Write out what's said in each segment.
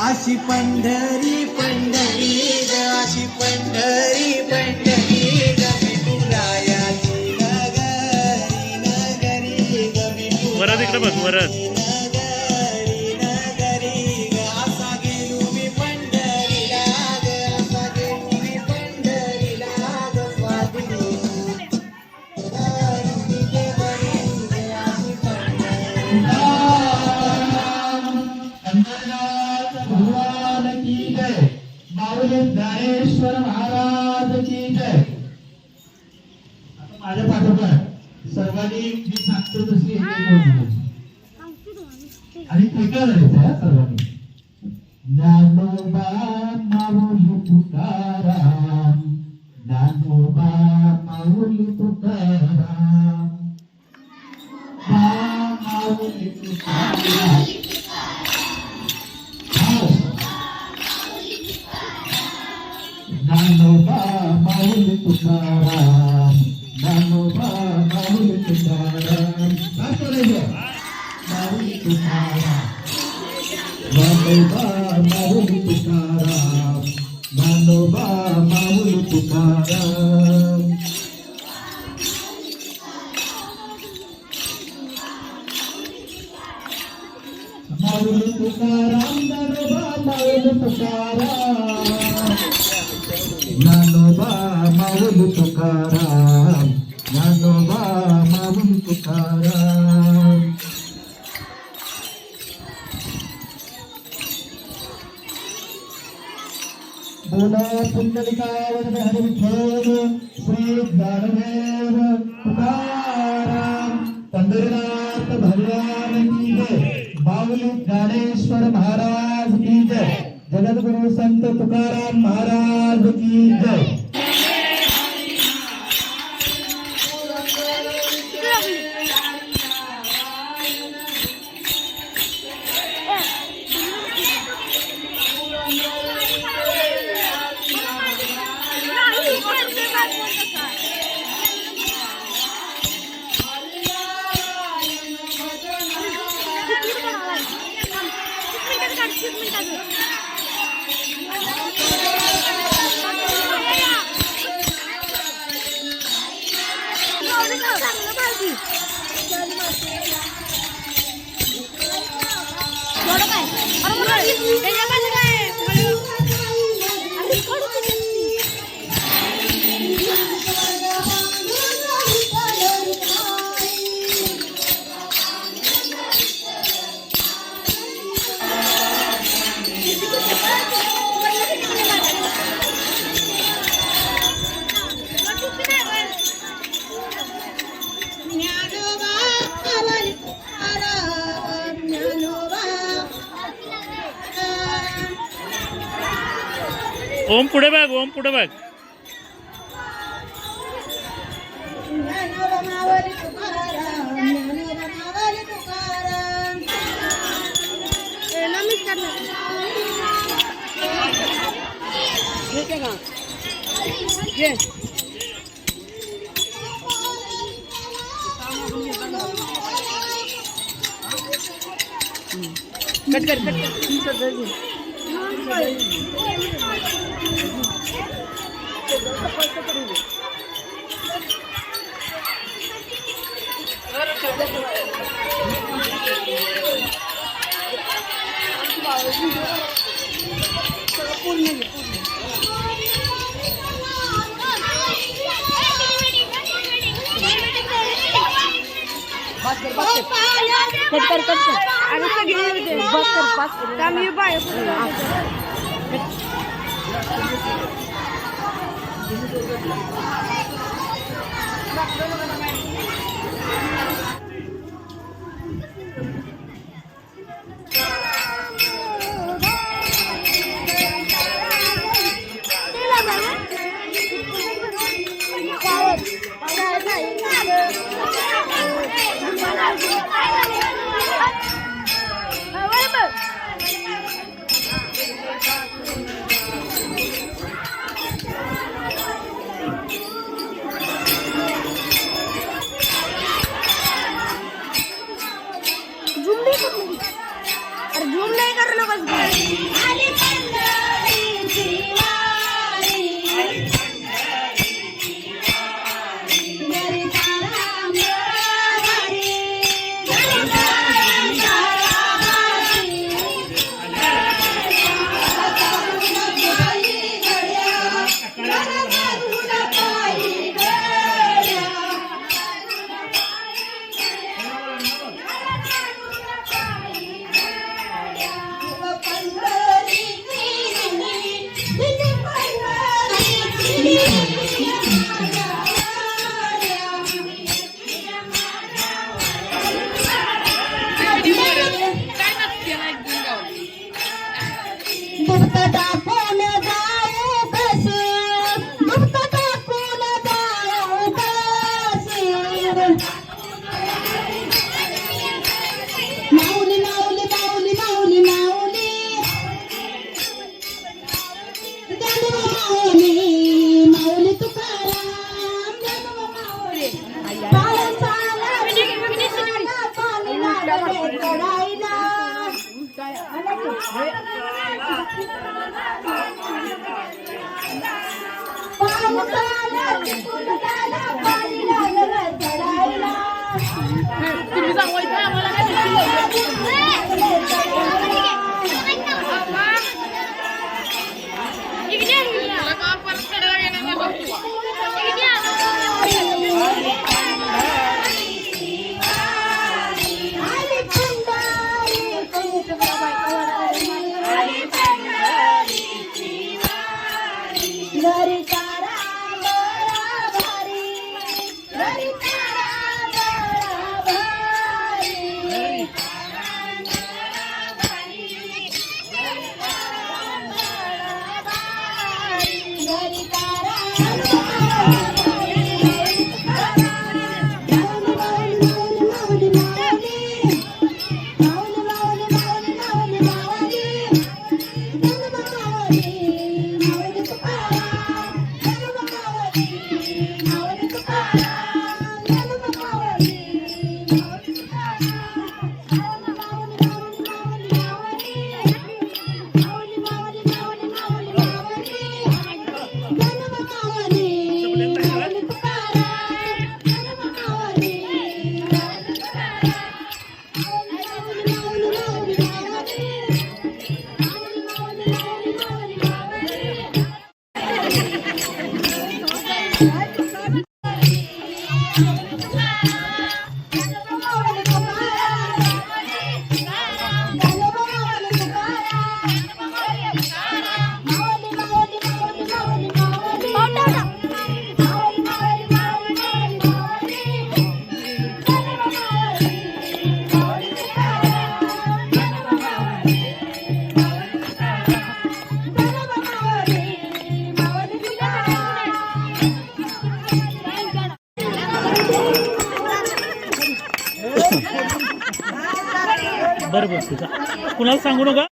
अशी पंढरी पंढरी ग, अशी पंढरी पंढरी ग, विठुरायाची नगरी नगरी ग, वरद इकडे बघ वरद नगरी नगरी ग, असा गेलो मी पंढरीला ग, असा गेलो मी पंढरीला ग, स्वादिनी ज्ञानेश्वर महाराज की जय. आता माझ्या पाठोपाठ सर्वांनी मी सांगतो तशी आणि ते करायचं सर्वांनी. ज्ञानोबा माऊली तुकाराम, ज्ञानोबा माऊली तुकाराम, माऊली तुकाराम. ज्ञानोबा माऊली तुकाराम, ज्ञानोबा माऊली तुकाराम, माऊली तुकाराम, ज्ञानोबा माऊली तुकाराम, ज्ञानोबा माऊली तुकाराम. माऊली तुकाराम, ज्ञानोबा माऊली तुकाराम, ज्ञानोबा माऊली तुकाराम, ज्ञानोबा माऊली तुकाराम. बोला पुंडलिकावर हरी विठ्ठल श्री ज्ञानदेव तुकाराम. पंढरीनाथ भगवान की जय. माऊली ज्ञानेश्वर महाराज की जय. जगद्गुरु संत तुकाराम महाराज की जय. ओम पुढे बघ, ओम पुढे बघ. कट कर कट कट आणि सगळे बस कर पास काम ये बाय झूम नाही करू नकोस. दुप्त टाकून जाऊ कसे, दुप्त टाकून जाऊ कसे. माऊली माऊली माऊली माऊली माऊली ज्ञानोबा माऊली माऊली तुकाराम ज्ञानोबा माऊली पावसाला पाणी लागले चढाईला. तुम्ही सांगायचं आम्हाला घरी तारा बळा भारी, घरी तारा बळा भारी. घरी तारा बरं बरं तुझा कुणाला सांगू नका.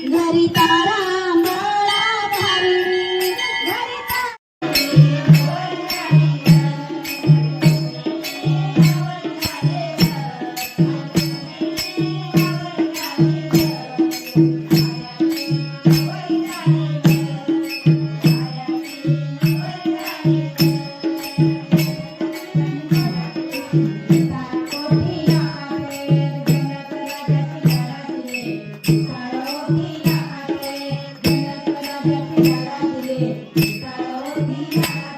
घरी तारा बळा भारी, घरी तारा घ्या